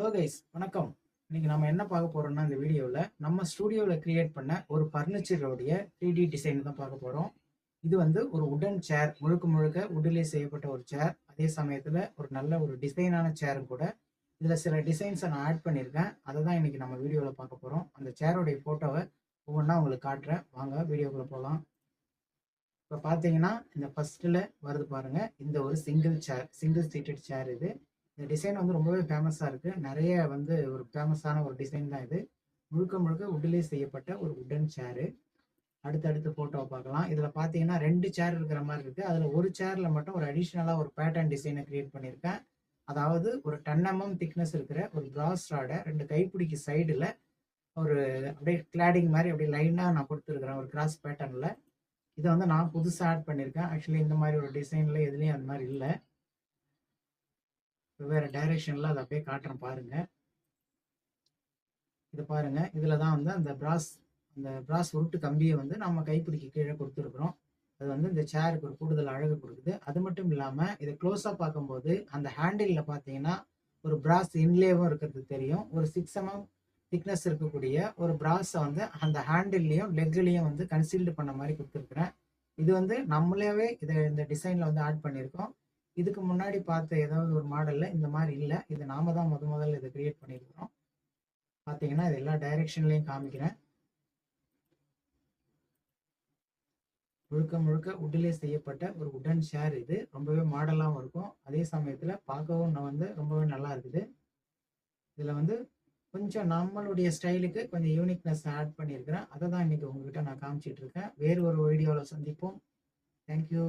Hello guys, வணக்கம். இன்னைக்கு நம்ம என்ன பார்க்க போறோம்னா, இந்த வீடியோவில் நம்ம ஸ்டூடியோவில் கிரியேட் பண்ண ஒரு ஃபர்னிச்சரோடைய 3D டிசைன் தான் பார்க்க போகிறோம். இது வந்து ஒரு உடன் சேர், முழுக்க முழுக்க உட்டிலே செய்யப்பட்ட ஒரு சேர். அதே சமயத்தில் ஒரு நல்ல ஒரு டிசைனான சேரும் கூட. இதில் சில டிசைன்ஸை நான் ஆட் பண்ணியிருக்கேன். அதை தான் இன்னைக்கு நம்ம வீடியோவில் பார்க்க போகிறோம். அந்த சேரோடைய ஃபோட்டோவை ஒவ்வொன்றா உங்களுக்கு காட்டுறேன். வாங்க வீடியோக்குள்ளே போகலாம். இப்போ பார்த்தீங்கன்னா, இந்த ஃபர்ஸ்ட்டில் வருது பாருங்கள், இந்த ஒரு சிங்கிள் சீட்டட் சேர் இது. இந்த டிசைன் வந்து ரொம்பவே ஃபேமஸாக இருக்குது. நிறைய வந்து ஒரு ஃபேமஸான ஒரு டிசைன் தான் இது. முழுக்க முழுக்க உட்டிலே செய்யப்பட்ட ஒரு உடன் சேரு. அடுத்தடுத்து ஃபோட்டோவை பார்க்கலாம். இதில் பார்த்தீங்கன்னா 2 சேர் இருக்கிற மாதிரி இருக்குது. அதில் ஒரு சேரில் மட்டும் ஒரு அடிஷ்னலாக ஒரு பேட்டர்ன் டிசைனை கிரியேட் பண்ணியிருக்கேன். அதாவது ஒரு 10 mm திக்னஸ் இருக்கிற ஒரு பிராஸ் ராடை 2 கைப்பிடிக்கு சைடில் ஒரு அப்படியே கிளாடிங் மாதிரி அப்படியே லைனாக நான் கொடுத்துருக்குறேன் ஒரு கிராஸ் பேட்டர்னில். இதை வந்து நான் புதுசாக ஆட் பண்ணியிருக்கேன். ஆக்சுவலி இந்த மாதிரி ஒரு டிசைனில் எதுலேயும் அந்த மாதிரி இல்லை. வெவ்வேறு டைரெக்ஷனில் அதை அப்படியே காட்டுறேன் பாருங்கள். இது பாருங்கள், இதில் தான் வந்து அந்த பிராஸ் உருட்டு கம்பியை வந்து நம்ம கைப்பிடிக்கு கீழே கொடுத்துருக்குறோம். அது வந்து இந்த சேருக்கு ஒரு கூடுதல் அழகு கொடுக்குது. அது மட்டும் இல்லாமல் இதை க்ளோஸாக பார்க்கும்போது அந்த ஹேண்டிலில் பார்த்தீங்கன்னா ஒரு பிராஸ் இன்லேவும் இருக்கிறது தெரியும். ஒரு 6 mm திக்னஸ் இருக்கக்கூடிய ஒரு பிராஸை வந்து அந்த ஹேண்டில்லையும் லெக்லையும் வந்து கன்சீல்டு பண்ண மாதிரி கொடுத்துருக்குறேன். இது வந்து நம்மளாவே இந்த டிசைனில் வந்து ஆட் பண்ணியிருக்கோம். இதுக்கு முன்னாடி பார்த்த ஏதாவது ஒரு மாடலில் இந்த மாதிரி இல்லை. இது நாம தான் முதல்ல இதை கிரியேட் பண்ணியிருக்கிறோம். பார்த்தீங்கன்னா இது எல்லா டைரெக்ஷன்லையும் காமிக்கிறேன். முழுக்க முழுக்க உட்டிலே செய்யப்பட்ட ஒரு உடன் சேர் இது. ரொம்பவே மாடலாகவும் இருக்கும். அதே சமயத்தில் பார்க்கவும் வந்து ரொம்பவே நல்லா இருக்குது. இதில் வந்து கொஞ்சம் நம்மளுடைய ஸ்டைலுக்கு கொஞ்சம் யூனிக்னஸ் ஆட் பண்ணியிருக்கிறேன். அதை தான் இன்னைக்கு உங்ககிட்ட நான் காமிச்சிட்டு இருக்கேன். வேறு ஒரு வீடியோவில் சந்திப்போம். தேங்க்யூ.